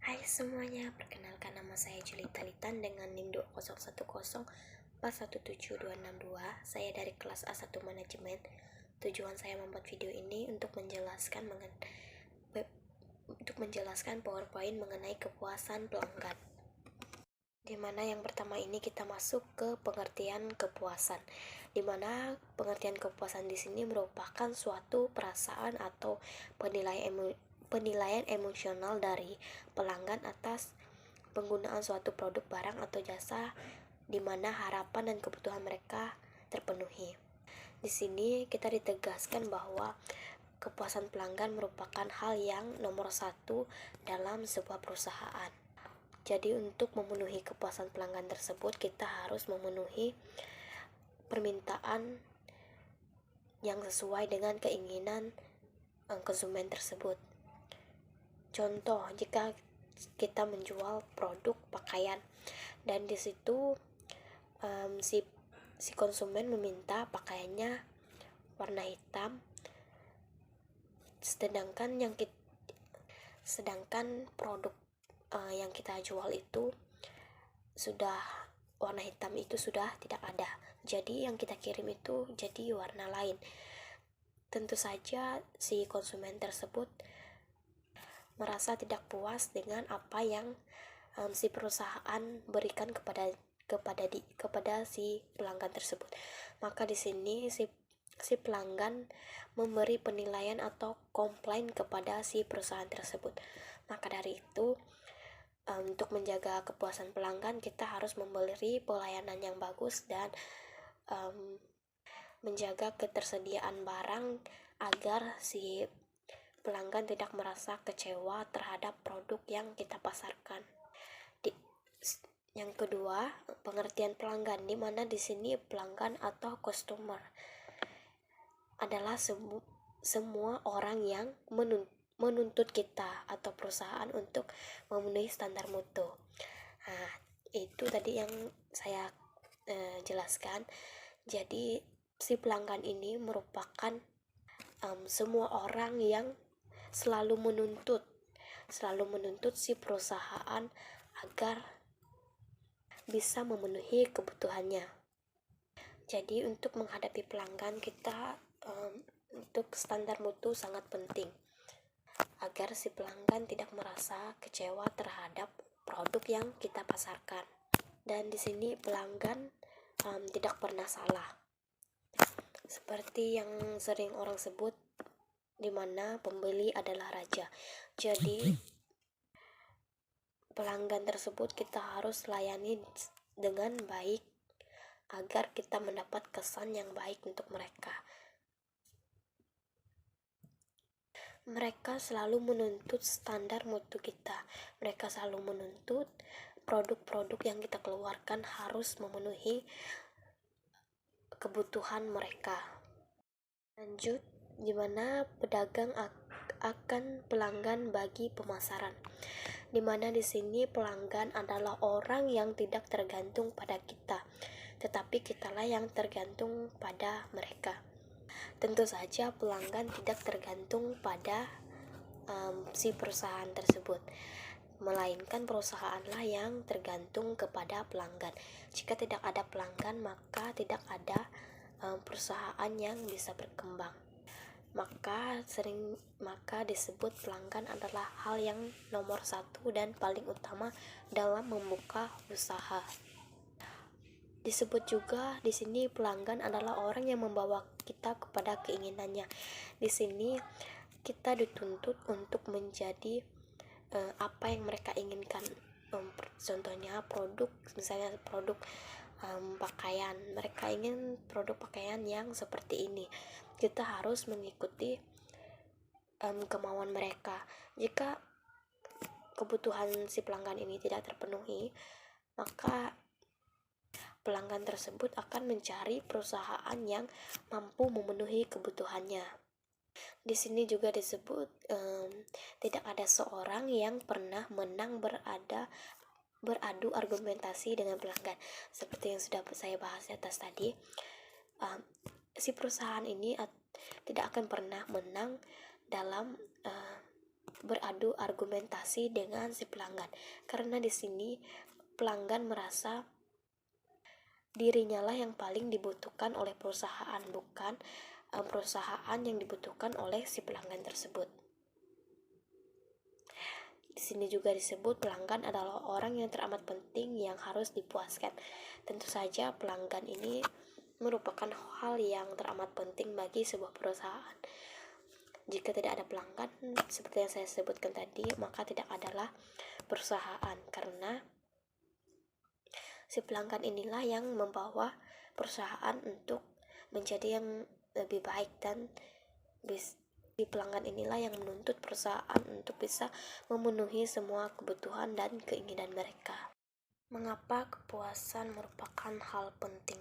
Hai semuanya, perkenalkan nama saya Julita Litan dengan NIM 20104172262. Saya dari kelas A1 Manajemen. Tujuan saya membuat video ini untuk menjelaskan PowerPoint mengenai kepuasan pelanggan. Dimana yang pertama ini kita masuk ke pengertian kepuasan. Dimana pengertian kepuasan di sini merupakan suatu perasaan atau penilaian emosional dari pelanggan atas penggunaan suatu produk, barang, atau jasa di mana harapan dan kebutuhan mereka terpenuhi. Di sini kita ditegaskan bahwa kepuasan pelanggan merupakan hal yang nomor satu dalam sebuah perusahaan. Jadi untuk memenuhi kepuasan pelanggan tersebut, kita harus memenuhi permintaan yang sesuai dengan keinginan konsumen tersebut. Contoh, jika kita menjual produk pakaian dan di situ si konsumen meminta pakaiannya warna hitam, sedangkan produk yang kita jual itu sudah warna hitam itu sudah tidak ada. Jadi yang kita kirim itu jadi warna lain. Tentu saja si konsumen tersebut merasa tidak puas dengan apa yang si perusahaan berikan kepada si pelanggan tersebut. Maka di sini si pelanggan memberi penilaian atau komplain kepada si perusahaan tersebut. Maka dari itu, untuk menjaga kepuasan pelanggan, kita harus memberi pelayanan yang bagus dan menjaga ketersediaan barang agar si pelanggan tidak merasa kecewa terhadap produk yang kita pasarkan. Yang kedua, pengertian pelanggan, di mana di sini pelanggan atau customer adalah semua orang yang menuntut kita atau perusahaan untuk memenuhi standar mutu. Nah, itu tadi yang saya jelaskan. Jadi si pelanggan ini merupakan semua orang yang selalu menuntut si perusahaan agar bisa memenuhi kebutuhannya. Jadi untuk menghadapi pelanggan, kita untuk standar mutu sangat penting agar si pelanggan tidak merasa kecewa terhadap produk yang kita pasarkan. Dan di sini pelanggan tidak pernah salah. Seperti yang sering orang sebut, di mana pembeli adalah raja. Jadi pelanggan tersebut kita harus layani dengan baik agar kita mendapat kesan yang baik untuk mereka. Mereka selalu menuntut standar mutu kita. Mereka selalu menuntut produk-produk yang kita keluarkan harus memenuhi kebutuhan mereka. Lanjut, di mana pedagang akan pelanggan bagi pemasaran. Di mana di sini pelanggan adalah orang yang tidak tergantung pada kita, tetapi kitalah yang tergantung pada mereka. Tentu saja pelanggan tidak tergantung pada si perusahaan tersebut, melainkan perusahaanlah yang tergantung kepada pelanggan. Jika tidak ada pelanggan, maka tidak ada perusahaan yang bisa berkembang. Maka disebut pelanggan adalah hal yang nomor satu dan paling utama dalam membuka usaha. Disebut juga di sini pelanggan adalah orang yang membawa kita kepada keinginannya. Di sini kita dituntut untuk menjadi apa yang mereka inginkan. Contohnya misalnya produk pakaian. Mereka ingin produk pakaian yang seperti ini. Kita harus mengikuti kemauan mereka. Jika kebutuhan si pelanggan ini tidak terpenuhi, maka pelanggan tersebut akan mencari perusahaan yang mampu memenuhi kebutuhannya. Di sini juga disebut tidak ada seorang yang pernah menang beradu argumentasi dengan pelanggan. Seperti yang sudah saya bahas di atas tadi, si perusahaan ini tidak akan pernah menang dalam beradu argumentasi dengan si pelanggan, karena di sini pelanggan merasa dirinya lah yang paling dibutuhkan oleh perusahaan, bukan perusahaan yang dibutuhkan oleh si pelanggan tersebut. Di sini juga disebut pelanggan adalah orang yang teramat penting yang harus dipuaskan. Tentu saja pelanggan ini merupakan hal yang teramat penting bagi sebuah perusahaan. Jika tidak ada pelanggan, seperti yang saya sebutkan tadi, maka tidak adalah perusahaan, karena si pelanggan inilah yang membawa perusahaan untuk menjadi yang lebih baik, dan si pelanggan inilah yang menuntut perusahaan untuk bisa memenuhi semua kebutuhan dan keinginan mereka. Mengapa kepuasan merupakan hal penting?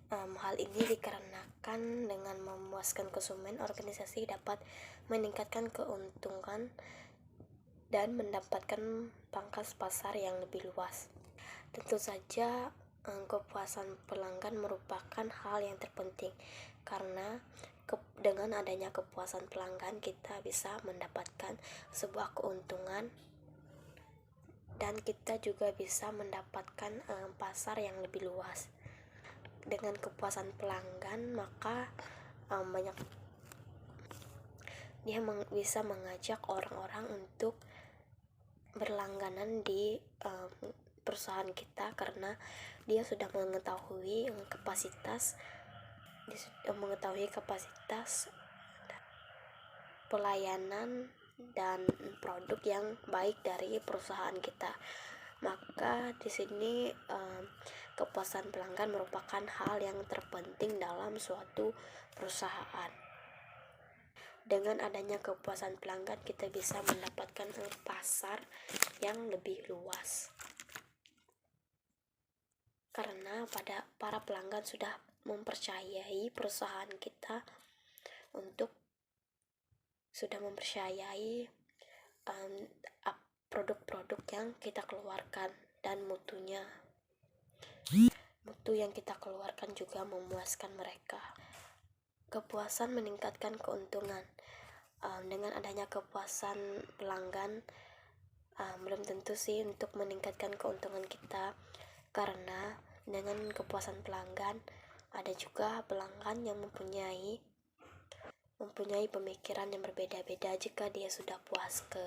Hal ini dikarenakan dengan memuaskan konsumen, organisasi dapat meningkatkan keuntungan dan mendapatkan pangkas pasar yang lebih luas. Tentu saja kepuasan pelanggan merupakan hal yang terpenting, karena dengan adanya kepuasan pelanggan kita bisa mendapatkan sebuah keuntungan, dan kita juga bisa mendapatkan pasar yang lebih luas. Dengan kepuasan pelanggan, maka banyak dia bisa mengajak orang-orang untuk berlangganan di perusahaan kita, karena dia sudah mengetahui kapasitas pelayanan dan produk yang baik dari perusahaan kita. Maka di sini kepuasan pelanggan merupakan hal yang terpenting dalam suatu perusahaan. Dengan adanya kepuasan pelanggan, kita bisa mendapatkan pasar yang lebih luas, karena para pelanggan sudah mempercayai perusahaan kita, sudah mempercayai produk-produk yang kita keluarkan, dan mutu yang kita keluarkan juga memuaskan mereka. Kepuasan meningkatkan keuntungan. Dengan adanya kepuasan pelanggan, belum tentu sih untuk meningkatkan keuntungan kita, karena dengan kepuasan pelanggan ada juga pelanggan yang mempunyai pemikiran yang berbeda-beda. Jika dia sudah puas ke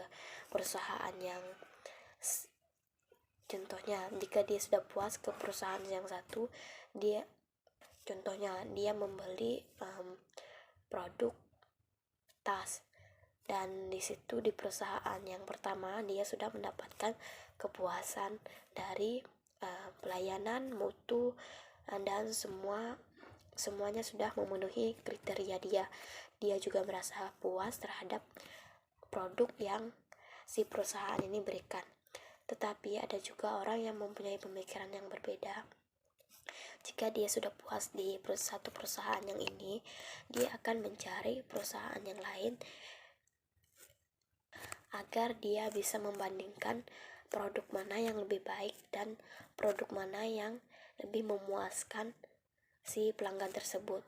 perusahaan yang satu, dia membeli produk tas, dan di situ di perusahaan yang pertama dia sudah mendapatkan kepuasan dari pelayanan, mutu, dan semuanya sudah memenuhi kriteria dia juga merasa puas terhadap produk yang si perusahaan ini berikan. Tetapi ada juga orang yang mempunyai pemikiran yang berbeda. Jika dia sudah puas di satu perusahaan yang ini, dia akan mencari perusahaan yang lain agar dia bisa membandingkan produk mana yang lebih baik dan produk mana yang lebih memuaskan si pelanggan tersebut.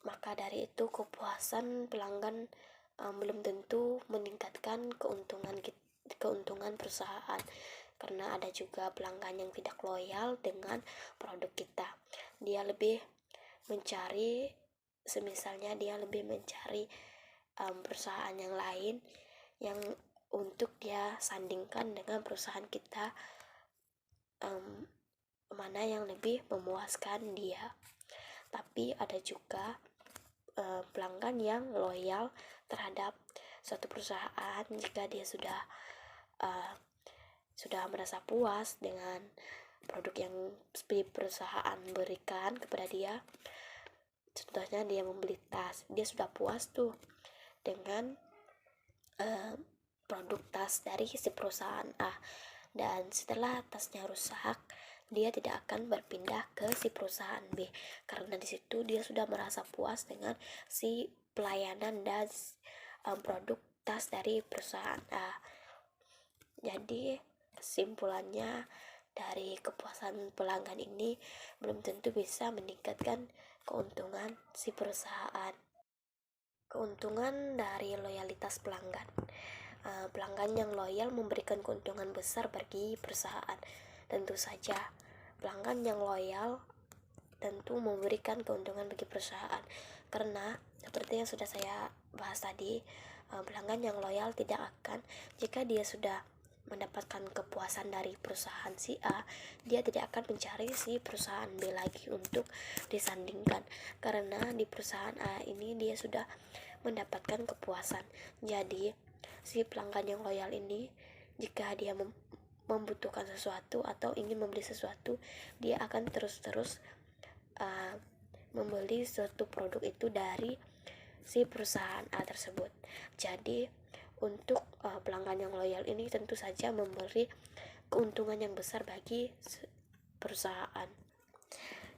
Maka dari itu, kepuasan pelanggan belum tentu meningkatkan keuntungan perusahaan, karena ada juga pelanggan yang tidak loyal dengan produk kita. Dia lebih mencari perusahaan yang lain yang untuk dia sandingkan dengan perusahaan kita, mana yang lebih memuaskan dia. Tapi ada juga pelanggan yang loyal terhadap suatu perusahaan jika dia sudah merasa puas dengan produk yang perusahaan berikan kepada dia. Contohnya dia membeli tas, dia sudah puas tuh dengan produk tas dari si perusahaan A, dan setelah tasnya rusak, dia tidak akan berpindah ke si perusahaan B, karena di situ dia sudah merasa puas dengan si pelayanan dan produk tas dari perusahaan A. Jadi kesimpulannya, dari kepuasan pelanggan ini belum tentu bisa meningkatkan keuntungan si perusahaan. Keuntungan dari loyalitas pelanggan. Pelanggan yang loyal memberikan keuntungan besar bagi perusahaan. Tentu saja, pelanggan yang loyal tentu memberikan keuntungan bagi perusahaan. Karena seperti yang sudah saya bahas tadi, pelanggan yang loyal tidak akan, jika dia sudah mendapatkan kepuasan dari perusahaan si A, dia tidak akan mencari si perusahaan B lagi untuk disandingkan, karena di perusahaan A ini dia sudah mendapatkan kepuasan. Jadi si pelanggan yang loyal ini, jika dia membutuhkan sesuatu atau ingin membeli sesuatu, dia akan terus-terus membeli suatu produk itu dari si perusahaan A tersebut. Jadi untuk pelanggan yang loyal ini tentu saja memberi keuntungan yang besar bagi perusahaan.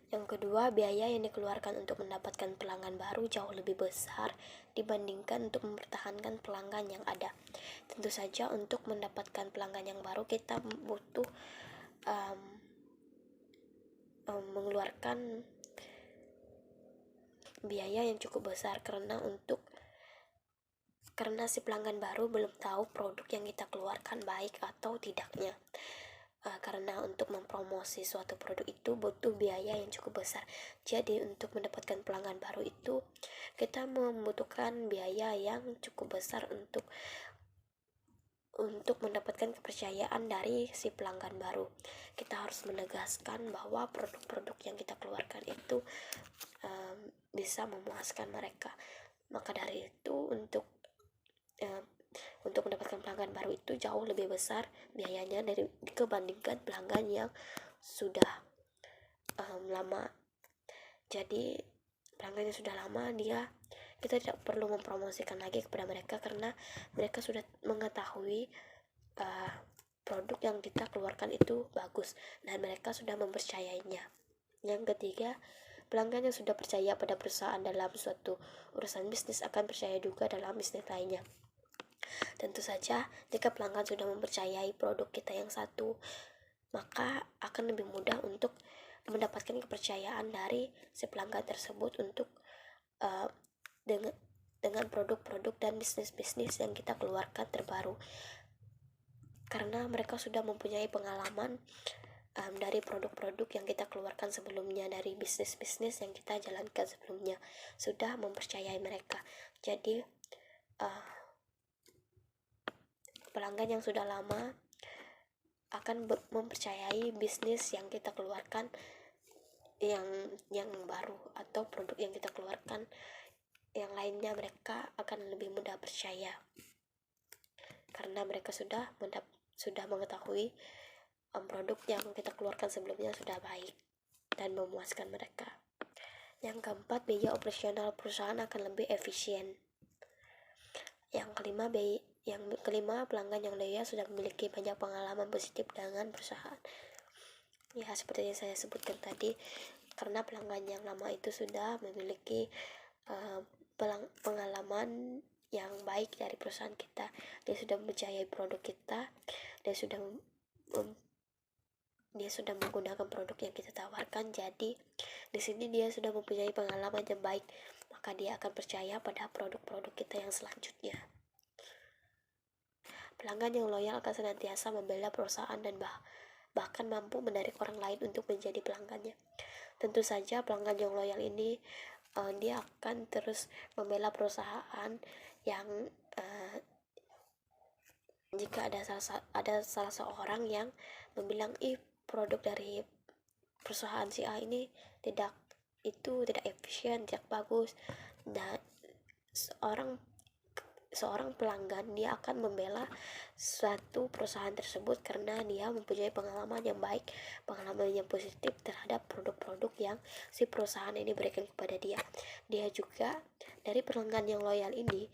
Yang kedua, biaya yang dikeluarkan untuk mendapatkan pelanggan baru jauh lebih besar dibandingkan untuk mempertahankan pelanggan yang ada. Tentu saja untuk mendapatkan pelanggan yang baru kita butuh mengeluarkan biaya yang cukup besar, karena si pelanggan baru belum tahu produk yang kita keluarkan baik atau tidaknya. Karena untuk mempromosi suatu produk itu butuh biaya yang cukup besar. Jadi untuk mendapatkan pelanggan baru itu kita membutuhkan biaya yang cukup besar untuk mendapatkan kepercayaan dari si pelanggan baru. Kita harus menegaskan bahwa produk-produk yang kita keluarkan itu bisa memuaskan mereka. Maka dari itu untuk mendapatkan pelanggan baru itu jauh lebih besar biayanya dibandingkan pelanggan yang sudah lama. Jadi pelanggan yang sudah lama, kita tidak perlu mempromosikan lagi kepada mereka, karena mereka sudah mengetahui produk yang kita keluarkan itu bagus dan mereka sudah mempercayainya. Yang ketiga, pelanggan yang sudah percaya pada perusahaan dalam suatu urusan bisnis akan percaya juga dalam bisnis lainnya. Tentu saja, jika pelanggan sudah mempercayai produk kita yang satu, maka akan lebih mudah untuk mendapatkan kepercayaan dari si pelanggan tersebut untuk dengan produk-produk dan bisnis-bisnis yang kita keluarkan terbaru, karena mereka sudah mempunyai pengalaman dari produk-produk yang kita keluarkan sebelumnya, dari bisnis-bisnis yang kita jalankan sebelumnya, sudah mempercayai mereka. Jadi pelanggan yang sudah lama akan mempercayai bisnis yang kita keluarkan yang baru, atau produk yang kita keluarkan yang lainnya. Mereka akan lebih mudah percaya karena mereka sudah mengetahui produk yang kita keluarkan sebelumnya sudah baik dan memuaskan mereka. Yang keempat, biaya operasional perusahaan akan lebih efisien. Yang kelima, pelanggan yang loyal sudah memiliki banyak pengalaman positif dengan perusahaan. Ya, seperti yang saya sebutkan tadi, karena pelanggan yang lama itu sudah memiliki pengalaman yang baik dari perusahaan kita. Dia sudah mempercayai produk kita, dia sudah menggunakan produk yang kita tawarkan. Jadi di sini dia sudah mempunyai pengalaman yang baik, maka dia akan percaya pada produk-produk kita yang selanjutnya. Pelanggan yang loyal akan senantiasa membela perusahaan dan bahkan mampu menarik orang lain untuk menjadi pelanggannya. Tentu saja pelanggan yang loyal ini dia akan terus membela perusahaan yang jika ada salah seorang yang membilang produk dari perusahaan si A ini tidak efisien, tidak bagus, dan seorang pelanggan dia akan membela suatu perusahaan tersebut karena dia mempunyai pengalaman yang baik, pengalaman yang positif terhadap produk-produk yang si perusahaan ini berikan kepada dia. Dia juga, dari pelanggan yang loyal ini,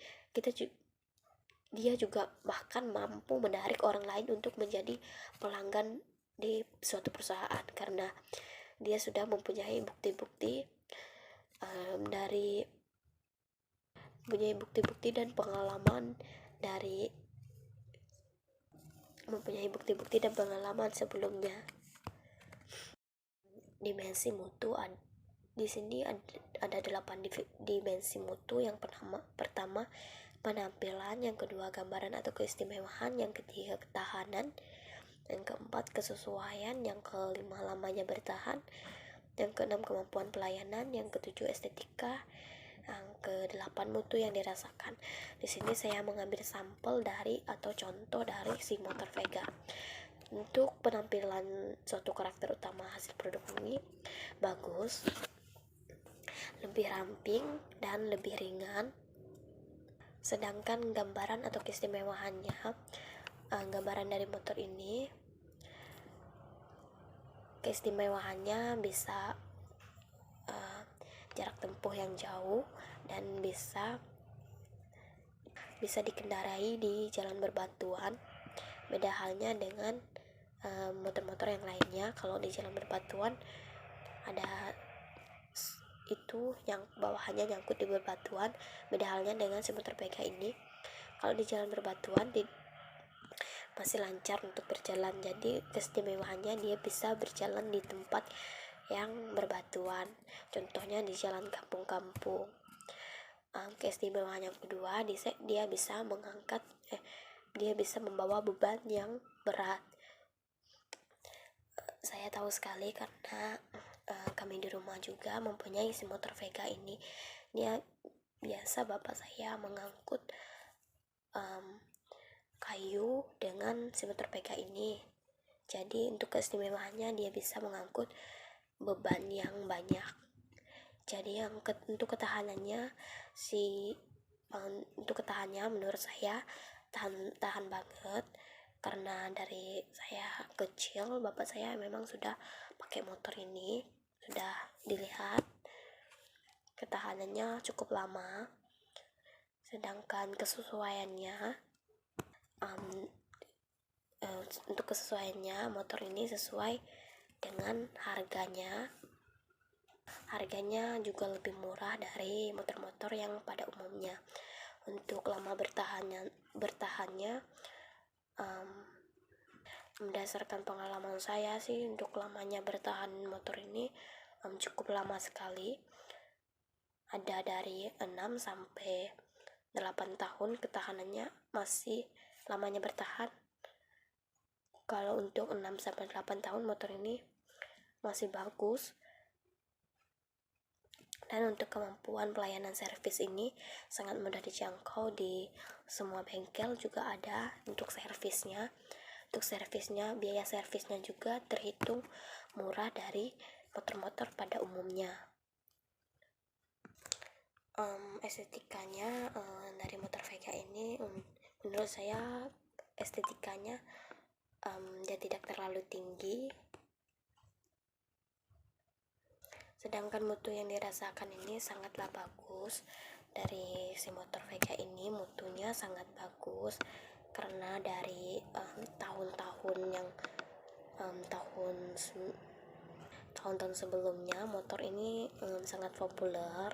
dia juga bahkan mampu menarik orang lain untuk menjadi pelanggan di suatu perusahaan, karena dia sudah mempunyai bukti-bukti dan pengalaman sebelumnya. Dimensi mutu di sini ada 8 dimensi mutu. Yang pertama penampilan, yang kedua gambaran atau keistimewaan, yang ketiga ketahanan, yang keempat kesesuaian, yang kelima lamanya bertahan, yang keenam kemampuan pelayanan, yang ketujuh estetika, yang kedelapan mutu yang dirasakan. Di sini saya mengambil sampel dari atau contoh dari si motor Vega. Untuk penampilan suatu karakter utama hasil produk ini bagus, lebih ramping dan lebih ringan. Sedangkan gambaran atau keistimewaannya, gambaran dari motor ini keistimewaannya bisa jarak tempuh yang jauh dan bisa dikendarai di jalan berbatuan. Beda halnya dengan motor-motor yang lainnya. Kalau di jalan berbatuan ada itu yang bawahannya nyangkut di berbatuan. Beda halnya dengan si motor Vega ini. Kalau di jalan berbatuan masih lancar untuk berjalan. Jadi keistimewaannya dia bisa berjalan di tempat yang berbatuan. Contohnya di jalan kampung-kampung. Keistimewaan yang kedua, dia bisa dia bisa membawa beban yang berat. Saya tahu sekali karena kami di rumah juga mempunyai si motor Vega ini. Dia biasa bapak saya mengangkut kayu dengan si motor Vega ini. Jadi untuk keistimewaannya dia bisa mengangkut beban yang banyak. Jadi untuk ketahanannya menurut saya tahan banget. Karena dari saya kecil bapak saya memang sudah pakai motor ini, sudah dilihat ketahanannya cukup lama. Sedangkan kesesuaiannya, untuk kesesuaiannya motor ini sesuai dengan harganya juga lebih murah dari motor-motor yang pada umumnya. Untuk lama bertahannya berdasarkan pengalaman saya sih, untuk lamanya bertahan motor ini cukup lama sekali. Ada dari 6 sampai 8 tahun ketahanannya masih lamanya bertahan. Kalau untuk 6 sampai 8 tahun motor ini masih bagus. Dan untuk kemampuan pelayanan servis ini sangat mudah dijangkau, di semua bengkel juga ada untuk servisnya. Untuk servisnya, biaya servisnya juga terhitung murah dari motor-motor pada umumnya. Estetikanya dari motor Vega ini menurut saya estetikanya dia tidak terlalu tinggi. Sedangkan mutu yang dirasakan ini sangatlah bagus. Dari si motor Vega ini mutunya sangat bagus, karena dari tahun-tahun sebelumnya motor ini sangat populer,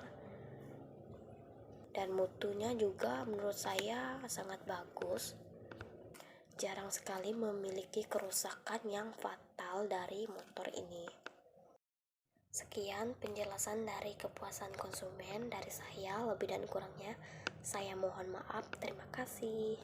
dan mutunya juga menurut saya sangat bagus. Jarang sekali memiliki kerusakan yang fatal dari motor ini. Sekian penjelasan dari kepuasan konsumen dari saya. Lebih dan kurangnya saya mohon maaf. Terima kasih.